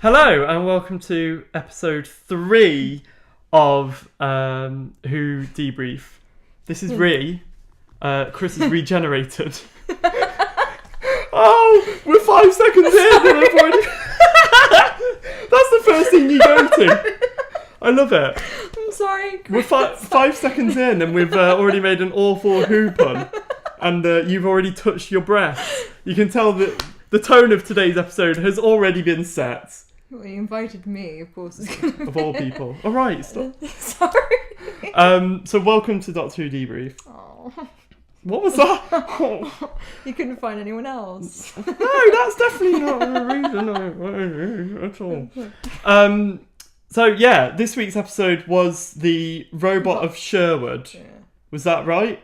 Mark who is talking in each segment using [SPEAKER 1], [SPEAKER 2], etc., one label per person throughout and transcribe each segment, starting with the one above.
[SPEAKER 1] Hello and welcome to episode 3 of Who Debrief. This is Rhi. Chris is regenerated. Oh, we're 5 seconds in and I've already... That's the first thing you go to. I love it.
[SPEAKER 2] I'm sorry.
[SPEAKER 1] We're 5 seconds in and we've already made an awful Who pun. And you've already touched your breath. You can tell that the tone of today's episode has already been set.
[SPEAKER 2] Well, you invited me, of course.
[SPEAKER 1] Of all people. All right, stop.
[SPEAKER 2] Sorry.
[SPEAKER 1] So welcome to Doctor Who Debrief.
[SPEAKER 2] Oh.
[SPEAKER 1] What was that? Oh.
[SPEAKER 2] You couldn't find anyone else.
[SPEAKER 1] No, that's definitely not the reason at all. So yeah, this week's episode was the robot of Sherwood.
[SPEAKER 2] Yeah.
[SPEAKER 1] Was that right?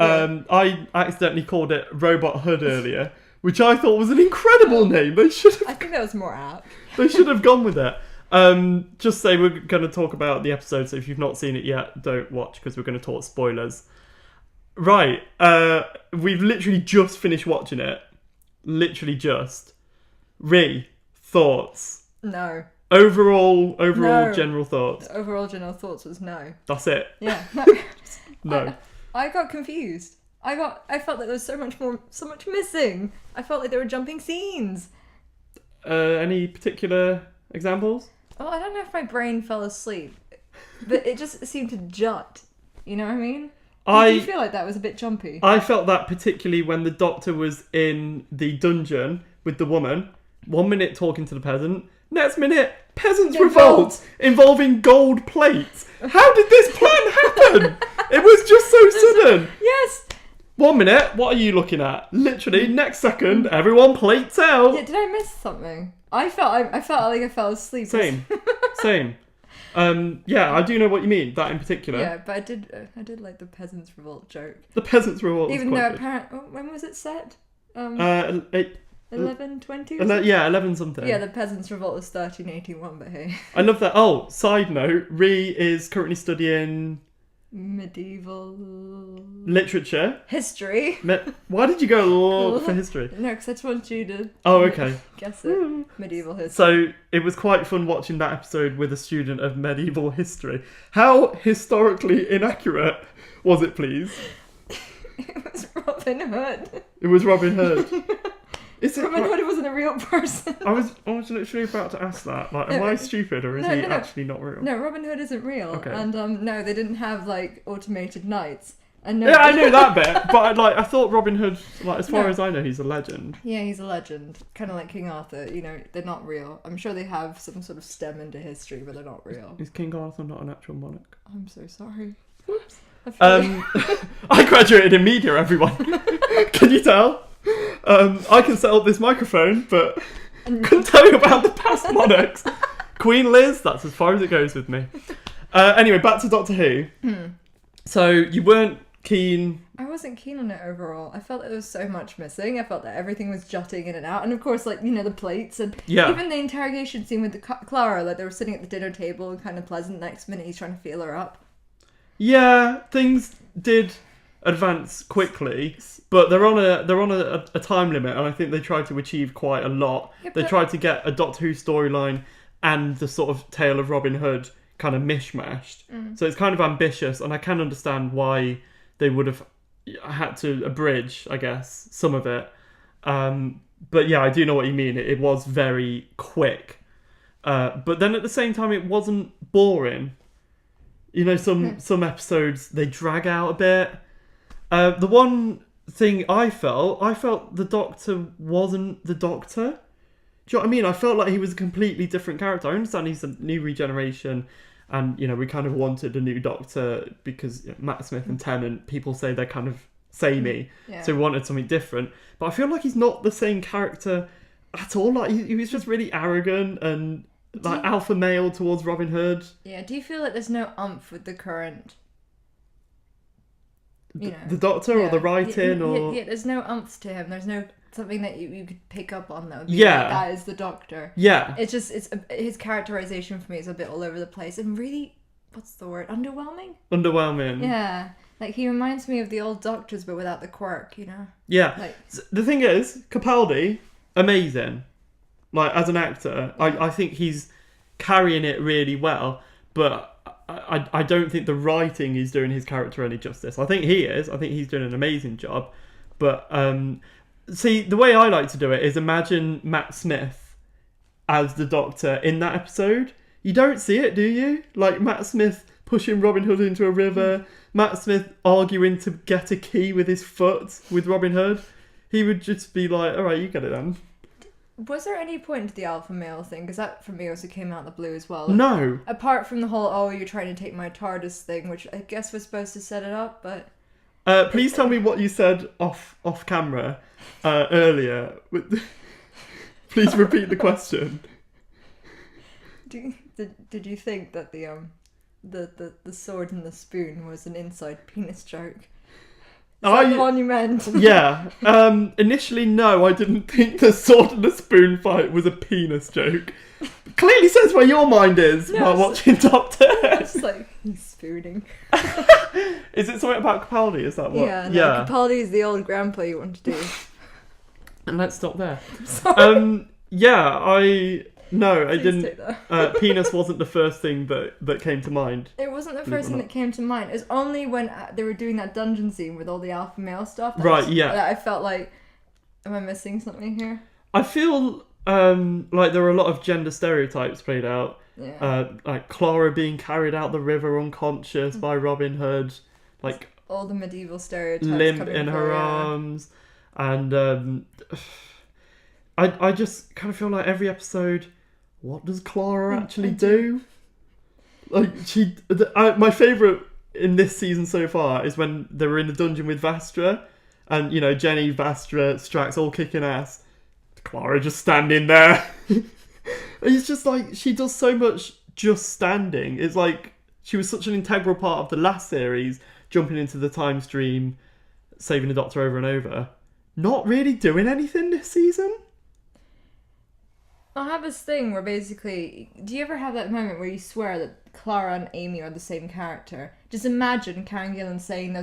[SPEAKER 2] Yeah.
[SPEAKER 1] I accidentally called it Robot Hood earlier, which I thought was an incredible name. They should have.
[SPEAKER 2] I think that was more apt.
[SPEAKER 1] They should have gone with it. Just say we're going to talk about the episode, so if you've not seen it yet, don't watch because we're going to talk spoilers. Right, we've literally just finished watching it. Literally just. Rhi, thoughts?
[SPEAKER 2] No.
[SPEAKER 1] Overall
[SPEAKER 2] No.
[SPEAKER 1] general thoughts?
[SPEAKER 2] The overall general thoughts was no.
[SPEAKER 1] That's it?
[SPEAKER 2] Yeah. No.
[SPEAKER 1] No.
[SPEAKER 2] I got confused. I felt that there was so much missing. I felt like there were jumping scenes.
[SPEAKER 1] Any particular examples?
[SPEAKER 2] Well, I don't know if my brain fell asleep, but it just seemed to jut. You know what I mean? Did you feel like that was a bit jumpy?
[SPEAKER 1] I felt that particularly when the Doctor was in the dungeon with the woman. 1 minute talking to the peasant, next minute peasants revolt involving gold plates. How did this plan happen? It was just so sudden.
[SPEAKER 2] Yes.
[SPEAKER 1] 1 minute, what are you looking at? Literally, next second, everyone plates out.
[SPEAKER 2] Yeah, did I miss something? I felt like I fell asleep.
[SPEAKER 1] Same. Yeah, I do know what you mean. That in particular.
[SPEAKER 2] Yeah, but I did like the peasants revolt joke.
[SPEAKER 1] The peasants revolt.
[SPEAKER 2] Even though when was it set? 1120.
[SPEAKER 1] Yeah, 11 something.
[SPEAKER 2] Yeah, the peasants revolt was 1381. But hey,
[SPEAKER 1] I love that. Oh, side note: Rhi is currently studying
[SPEAKER 2] medieval
[SPEAKER 1] literature.
[SPEAKER 2] History.
[SPEAKER 1] Why did you go for history?
[SPEAKER 2] No, because I just want you to.
[SPEAKER 1] Oh, okay.
[SPEAKER 2] Guess it. Medieval history.
[SPEAKER 1] So it was quite fun watching that episode with a student of medieval history. How historically inaccurate was it, please?
[SPEAKER 2] It was Robin Hood.
[SPEAKER 1] It was Robin Hood.
[SPEAKER 2] Robin Hood wasn't a real person.
[SPEAKER 1] I was literally about to ask that. Like, am I stupid or is he actually not real?
[SPEAKER 2] No, Robin Hood isn't real.
[SPEAKER 1] Okay.
[SPEAKER 2] And no, they didn't have like automated knights. And no,
[SPEAKER 1] yeah, I knew that bit, but I thought Robin Hood, like, as far as I know, he's a legend.
[SPEAKER 2] Yeah, he's a legend. Kind of like King Arthur. You know, they're not real. I'm sure they have some sort of stem into history, but they're not real.
[SPEAKER 1] Is King Arthur not an actual monarch?
[SPEAKER 2] I'm so sorry.
[SPEAKER 1] Whoops. I graduated in media, everyone. Can you tell? I can set up this microphone, but couldn't tell you about the past monarchs. Queen Liz, that's as far as it goes with me. Anyway, back to Doctor Who. So you weren't keen.
[SPEAKER 2] I wasn't keen on it overall. I felt there was so much missing. I felt that everything was jutting in and out, and of course, like, you know, the plates and even the interrogation scene with the Clara, like they were sitting at the dinner table and kind of pleasant. Next minute, he's trying to feel her up.
[SPEAKER 1] Yeah, things did advance quickly, but they're on a time limit, and I think they tried to achieve quite a lot. Yeah, they tried to get a Doctor Who storyline and the sort of tale of Robin Hood kind of mishmashed. So it's kind of ambitious, and I can understand why they would have had to abridge, I guess, some of it. But yeah, I do know what you mean. It was very quick, but then at the same time, it wasn't boring. You know, some episodes they drag out a bit. The one thing I felt the Doctor wasn't the Doctor. Do you know what I mean? I felt like he was a completely different character. I understand he's a new regeneration, and, you know, we kind of wanted a new Doctor because Matt Smith and Tennant, people say they're kind of samey, so we wanted something different. But I feel like he's not the same character at all. Like, he was just really arrogant and like alpha male towards Robin Hood.
[SPEAKER 2] Yeah, do you feel like there's no umph with the current... You know,
[SPEAKER 1] the Doctor or the writing or...
[SPEAKER 2] Yeah, there's no umph to him. There's no something that you could pick up on that would be like, that is the Doctor.
[SPEAKER 1] Yeah.
[SPEAKER 2] It's just, his characterization for me is a bit all over the place and really, what's the word? Underwhelming?
[SPEAKER 1] Underwhelming.
[SPEAKER 2] Yeah. Like, he reminds me of the old Doctors but without the quirk, you know?
[SPEAKER 1] Yeah.
[SPEAKER 2] Like,
[SPEAKER 1] the thing is, Capaldi, amazing. Like, as an actor, I think he's carrying it really well, but I don't think the writing is doing his character any justice. I think he is. I think he's doing an amazing job. But, see, the way I like to do it is imagine Matt Smith as the Doctor in that episode. You don't see it, do you? Like, Matt Smith pushing Robin Hood into a river, Matt Smith arguing to get a key with his foot with Robin Hood. He would just be like, all right, you get it then.
[SPEAKER 2] Was there any point to the alpha male thing? Because that, for me, also came out of the blue as well. Like,
[SPEAKER 1] no.
[SPEAKER 2] Apart from the whole, oh, you're trying to take my TARDIS thing, which I guess was supposed to set it up, but...
[SPEAKER 1] Please tell me what you said off camera earlier. Please repeat the question.
[SPEAKER 2] Did you think that the sword and the spoon was an inside penis joke? Is that the one you meant?
[SPEAKER 1] Yeah. Initially, no, I didn't think the sword and the spoon fight was a penis joke. Clearly says where your mind is while watching Doctor.
[SPEAKER 2] It's like, he's spooning.
[SPEAKER 1] Is it something about Capaldi? Is that what?
[SPEAKER 2] Yeah. Capaldi is the old grandpa you want to do.
[SPEAKER 1] And let's stop there.
[SPEAKER 2] Sorry.
[SPEAKER 1] No, I
[SPEAKER 2] Please
[SPEAKER 1] didn't. Penis wasn't the first thing that came to mind.
[SPEAKER 2] It wasn't the first thing that came to mind. It was only when they were doing that dungeon scene with all the alpha male stuff. That I felt like, am I missing something here?
[SPEAKER 1] I feel like there were a lot of gender stereotypes played out.
[SPEAKER 2] Yeah.
[SPEAKER 1] Like Clara being carried out the river unconscious by Robin Hood. Like
[SPEAKER 2] all the medieval stereotypes.
[SPEAKER 1] Limp in her arms. And I just kind of feel like every episode... What does Clara actually do? Like, my favourite in this season so far is when they were in the dungeon with Vastra, and, you know, Jenny, Vastra, Strax all kicking ass. Clara just standing there. It's just like, she does so much just standing. It's like, she was such an integral part of the last series, jumping into the time stream, saving the Doctor over and over. Not really doing anything this season.
[SPEAKER 2] I have this thing where basically, do you ever have that moment where you swear that Clara and Amy are the same character? Just imagine Karen Gillan saying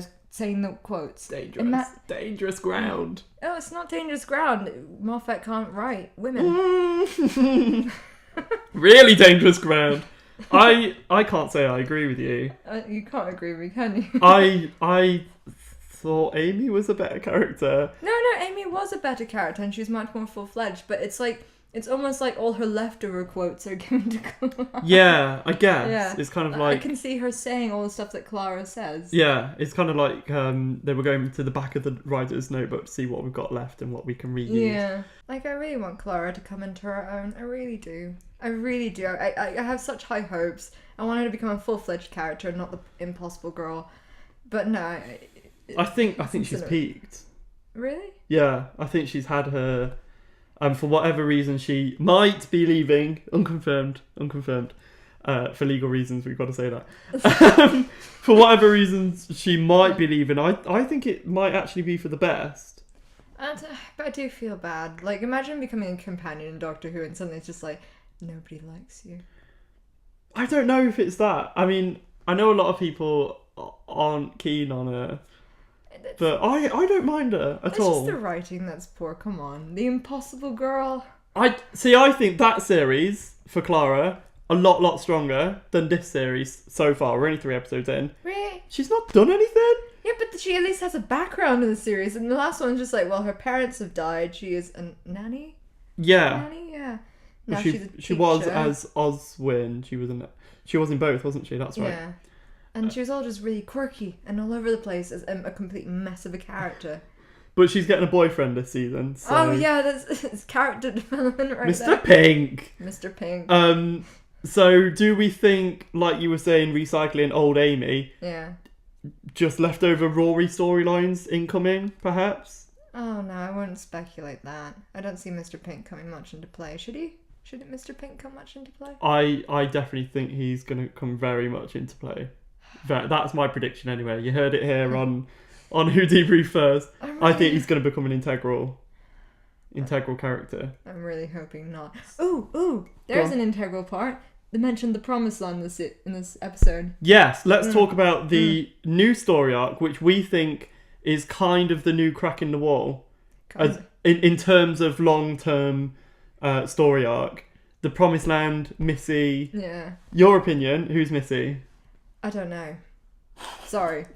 [SPEAKER 2] the quotes.
[SPEAKER 1] Dangerous ground.
[SPEAKER 2] Oh, it's not dangerous ground. Moffat can't write women.
[SPEAKER 1] Really dangerous ground. I can't say I agree with you.
[SPEAKER 2] You can't agree with me, can you?
[SPEAKER 1] I thought Amy was a better character.
[SPEAKER 2] No, Amy was a better character and she was much more full-fledged, but it's like, it's almost like all her leftover quotes are given to Clara.
[SPEAKER 1] Yeah, I guess.
[SPEAKER 2] Yeah.
[SPEAKER 1] It's kind of like...
[SPEAKER 2] I can see her saying all the stuff that Clara says.
[SPEAKER 1] Yeah, it's kind of like they were going to the back of the writer's notebook to see what we've got left and what we can reuse.
[SPEAKER 2] Yeah. Like, I really want Clara to come into her own. I really do. I have such high hopes. I want her to become a full-fledged character, not the impossible girl. But no.
[SPEAKER 1] I think she's peaked.
[SPEAKER 2] Really?
[SPEAKER 1] Yeah, I think she's had her... for whatever reason, she might be leaving. Unconfirmed. For legal reasons, we've got to say that. For whatever reasons, she might be leaving. I think it might actually be for the best.
[SPEAKER 2] But I do feel bad. Like, imagine becoming a companion in Doctor Who and suddenly it's just like, nobody likes you.
[SPEAKER 1] I don't know if it's that. I mean, I know a lot of people aren't keen on her. But I don't mind her at all.
[SPEAKER 2] It's just the writing that's poor, come on. The Impossible Girl.
[SPEAKER 1] I think that series, for Clara, a lot stronger than this series so far. We're only 3 episodes in.
[SPEAKER 2] Really?
[SPEAKER 1] She's not done anything.
[SPEAKER 2] Yeah, but she at least has a background in the series. And the last one's just like, well, her parents have died. She is a nanny?
[SPEAKER 1] Yeah.
[SPEAKER 2] Nanny? Yeah. Now
[SPEAKER 1] she,
[SPEAKER 2] she's a teacher.
[SPEAKER 1] She was as Oswin. She was in both, wasn't she? That's right.
[SPEAKER 2] Yeah. And she was all just really quirky and all over the place as a complete mess of a character.
[SPEAKER 1] But she's getting a boyfriend this season. So...
[SPEAKER 2] Oh yeah, that's character development right
[SPEAKER 1] Mr.
[SPEAKER 2] there.
[SPEAKER 1] Mr.
[SPEAKER 2] Pink.
[SPEAKER 1] So do we think, like you were saying, recycling old Amy?
[SPEAKER 2] Yeah.
[SPEAKER 1] Just leftover Rory storylines incoming, perhaps?
[SPEAKER 2] Oh no, I wouldn't speculate that. I don't see Mr. Pink coming much into play. Should he? Should Mr. Pink come much into play?
[SPEAKER 1] I definitely think he's going to come very much into play. That's my prediction anyway. You heard it here on Who Debrief first. I think he's going to become an integral character. I'm
[SPEAKER 2] really hoping not. Ooh, there's an integral part. They mentioned the Promised Land in this episode.
[SPEAKER 1] Yes, let's talk about the new story arc, which we think is kind of the new crack in the wall. In terms of long-term story arc. The Promised Land, Missy.
[SPEAKER 2] Yeah.
[SPEAKER 1] Your opinion, who's Missy?
[SPEAKER 2] I don't know. Sorry.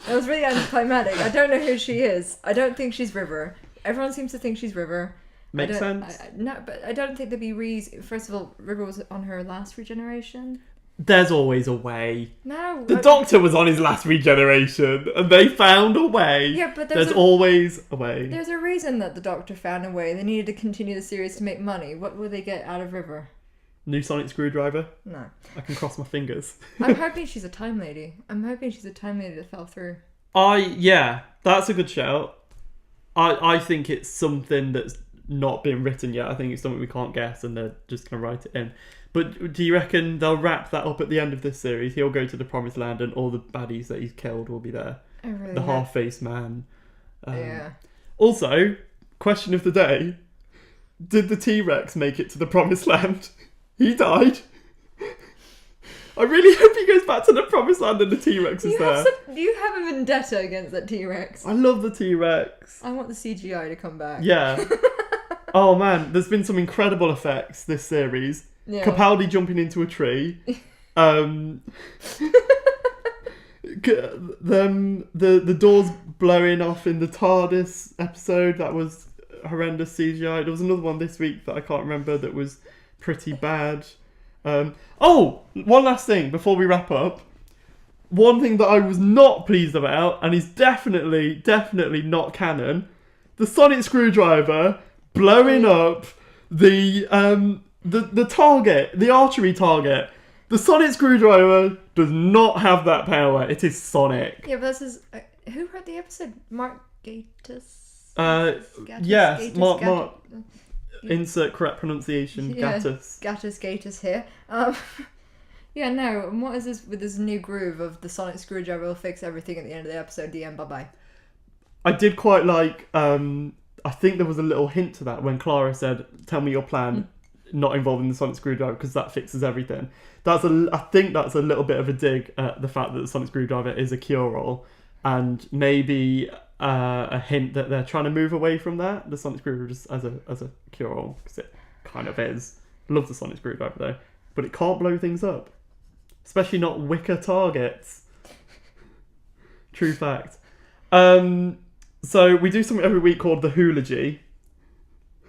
[SPEAKER 2] That was really anticlimactic. I don't know who she is. I don't think she's River. Everyone seems to think she's River.
[SPEAKER 1] Makes sense.
[SPEAKER 2] No, but I don't think there'd be Rhi's. First of all, River was on her last regeneration.
[SPEAKER 1] There's always a way.
[SPEAKER 2] No.
[SPEAKER 1] The Doctor was on his last regeneration, and they found a way.
[SPEAKER 2] Yeah, but
[SPEAKER 1] there's always a way.
[SPEAKER 2] There's a reason that the Doctor found a way. They needed to continue the series to make money. What will they get out of River?
[SPEAKER 1] New sonic screwdriver?
[SPEAKER 2] No.
[SPEAKER 1] I can cross my fingers.
[SPEAKER 2] I'm hoping she's a time lady. I'm hoping she's a time lady that fell through.
[SPEAKER 1] Yeah, that's a good shout. I think it's something that's not been written yet. I think it's something we can't guess, and they're just going to write it in. But do you reckon they'll wrap that up at the end of this series? He'll go to the Promised Land and all the baddies that he's killed will be there.
[SPEAKER 2] I really
[SPEAKER 1] the half-faced man.
[SPEAKER 2] Yeah.
[SPEAKER 1] Also, question of the day. Did the T-Rex make it to the Promised Land? He died. I really hope he goes back to the Promised Land and the T-Rex is there.
[SPEAKER 2] You have a vendetta against that T-Rex.
[SPEAKER 1] I love the T-Rex.
[SPEAKER 2] I want the CGI to come back.
[SPEAKER 1] Yeah. Oh man, there's been some incredible effects this series.
[SPEAKER 2] Yeah.
[SPEAKER 1] Capaldi jumping into a tree. The doors blowing off in the TARDIS episode. That was horrendous CGI. There was another one this week that I can't remember that was pretty bad. One last thing before we wrap up. One thing that I was not pleased about, and is definitely not canon, the sonic screwdriver blowing up the target, the archery target. The sonic screwdriver does not have that power. It is sonic.
[SPEAKER 2] Yeah, but this is... who wrote the episode? Mark Gatiss?
[SPEAKER 1] Yes, Mark. Insert correct pronunciation.
[SPEAKER 2] Yeah,
[SPEAKER 1] Gatiss.
[SPEAKER 2] Gatiss here. Yeah, no. And what is this with this new groove of the sonic screwdriver will fix everything at the end of the episode? The end. Bye bye. I
[SPEAKER 1] did quite like. I think there was a little hint to that when Clara said, "Tell me your plan." Not involving the sonic screwdriver because that fixes everything. I think that's a little bit of a dig at the fact that the sonic screwdriver is a cure-all, and maybe a hint that they're trying to move away from that. The sonic screwdriver just as a cure-all, because it kind of is. Love the sonic screwdriver though, but it can't blow things up, especially not wicker targets. True fact. So we do something every week called the Hoology.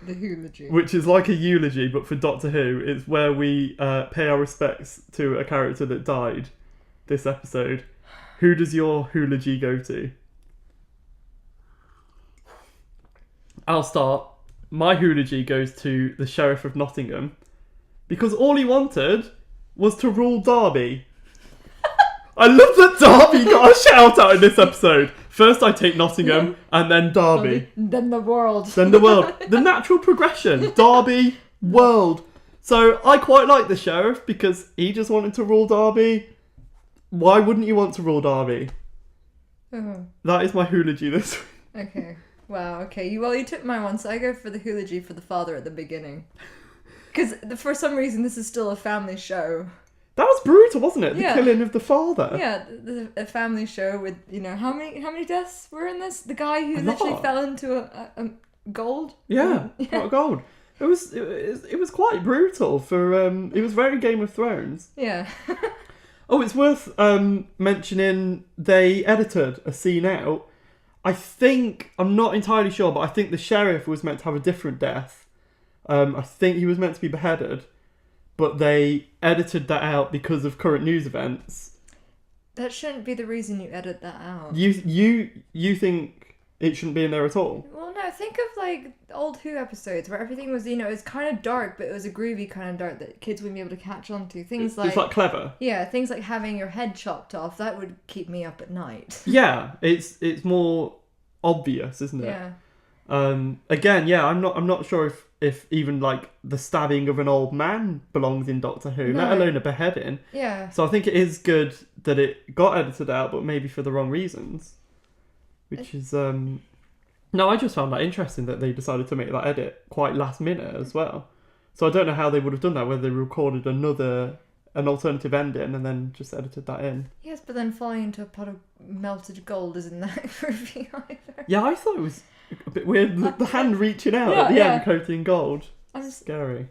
[SPEAKER 2] The Hoology.
[SPEAKER 1] Which is like a eulogy, but for Doctor Who. It's where we pay our respects to a character that died this episode. Who does your Hoology go to? I'll start. My Hoology goes to the Sheriff of Nottingham, because all he wanted was to rule Derby. I love that Derby got a shout out in this episode. First I take Nottingham, and then Derby.
[SPEAKER 2] Then the world.
[SPEAKER 1] Then the world. The natural progression. Derby, world. So I quite like the Sheriff because he just wanted to rule Derby. Why wouldn't you want to rule Derby?
[SPEAKER 2] Oh.
[SPEAKER 1] That is my Hoology this week.
[SPEAKER 2] Okay. Wow, okay. You took my one, so I go for the Hoology for the father at the beginning. Because for some reason this is still a family show. That
[SPEAKER 1] was brutal, wasn't it? The killing of the father.
[SPEAKER 2] Yeah, a family show with, how many deaths were in this? The guy who literally fell into a gold?
[SPEAKER 1] Yeah, pot of gold. It was quite brutal for, it was very Game of Thrones.
[SPEAKER 2] Yeah.
[SPEAKER 1] Oh, it's worth mentioning they edited a scene out. I'm not entirely sure, but I think the sheriff was meant to have a different death. I think he was meant to be beheaded. But they edited that out because of current news events. That
[SPEAKER 2] shouldn't be the reason you edit that out.
[SPEAKER 1] You think it shouldn't be in there at all?
[SPEAKER 2] Well, no. Think of old Who episodes where everything was, it was kind of dark, but it was a groovy kind of dark that kids wouldn't be able to catch on to. Things
[SPEAKER 1] it's like clever.
[SPEAKER 2] Yeah, things like having your head chopped off. That would keep me up at night.
[SPEAKER 1] Yeah, it's more obvious, isn't it?
[SPEAKER 2] Yeah.
[SPEAKER 1] Again, yeah, I'm not sure if even the stabbing of an old man belongs in Doctor Who, let alone a beheading.
[SPEAKER 2] Yeah.
[SPEAKER 1] So I think it is good that it got edited out, but maybe for the wrong reasons. Which is no, I just found that interesting that they decided to make that edit quite last minute as well. So I don't know how they would have done that, whether they recorded an alternative ending and then just edited that in.
[SPEAKER 2] Yes, but then falling into a pot of melted gold isn't that groovy either.
[SPEAKER 1] Yeah, I thought it was a bit weird. The hand reaching out at the end, coated in gold. Scary.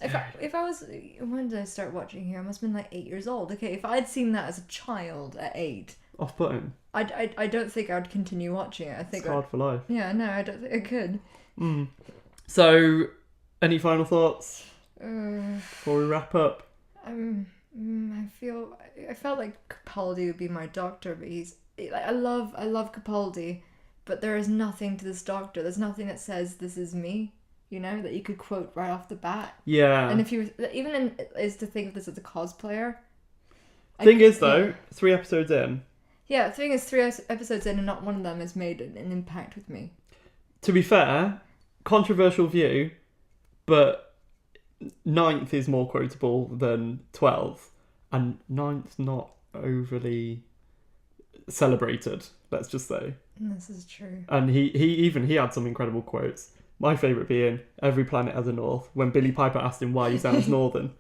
[SPEAKER 2] If I was, when did I start watching here? I must have been like 8 years old. Okay, if I'd seen that as a child at 8,
[SPEAKER 1] off-putting.
[SPEAKER 2] I don't think I'd continue watching it. I think
[SPEAKER 1] it's hard for life.
[SPEAKER 2] Yeah, no, I don't think I could.
[SPEAKER 1] So, any final thoughts before we wrap up?
[SPEAKER 2] I felt like Capaldi would be my doctor, but I love Capaldi, but there is nothing to this doctor. There's nothing that says this is me. That you could quote right off the bat.
[SPEAKER 1] Yeah.
[SPEAKER 2] And if you is to think of this as a cosplayer.
[SPEAKER 1] Thing is, though, 3 episodes in.
[SPEAKER 2] Yeah, the thing is, 3 episodes in and not one of them has made an impact with me.
[SPEAKER 1] To be fair, controversial view, but 9th is more quotable than 12th, and 9th's not overly celebrated, let's just say.
[SPEAKER 2] This is true.
[SPEAKER 1] And he had some incredible quotes. My favourite being, every planet has a north, when Billy Piper asked him why he sounds northern.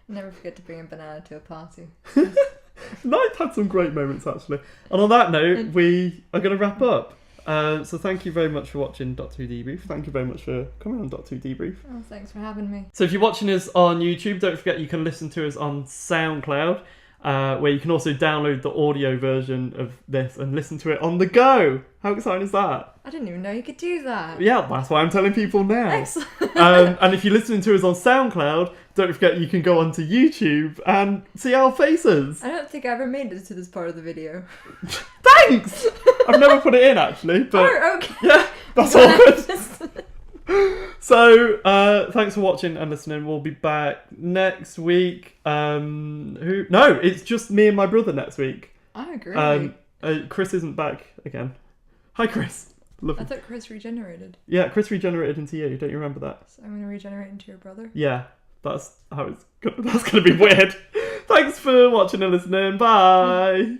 [SPEAKER 2] Never forget to bring a banana to a party.
[SPEAKER 1] 9th had some great moments, actually. And on that note, we are going to wrap up. So thank you very much for watching Doctor Who Debrief. Thank you very much for coming on Doctor Who Debrief.
[SPEAKER 2] Oh, thanks for having me.
[SPEAKER 1] So if you're watching us on YouTube, don't forget you can listen to us on SoundCloud, where you can also download the audio version of this and listen to it on the go. How exciting is that?
[SPEAKER 2] I didn't even know you could do that.
[SPEAKER 1] Yeah, that's why I'm telling people now.
[SPEAKER 2] Excellent.
[SPEAKER 1] And if you're listening to us on SoundCloud, don't forget you can go onto YouTube and see our faces.
[SPEAKER 2] I don't think I ever made it to this part of the video.
[SPEAKER 1] Thanks! I've never put it in, actually. But
[SPEAKER 2] oh, okay.
[SPEAKER 1] Yeah, that's all good. So, thanks for watching and listening. We'll be back next week. No, it's just me and my brother next week.
[SPEAKER 2] I agree.
[SPEAKER 1] Chris isn't back again. Hi, Chris.
[SPEAKER 2] I thought Chris regenerated.
[SPEAKER 1] Yeah, Chris regenerated into you. Don't you remember that?
[SPEAKER 2] So I'm going to regenerate into your brother?
[SPEAKER 1] Yeah, that's how it's. That's going to be weird. Thanks for watching and listening. Bye.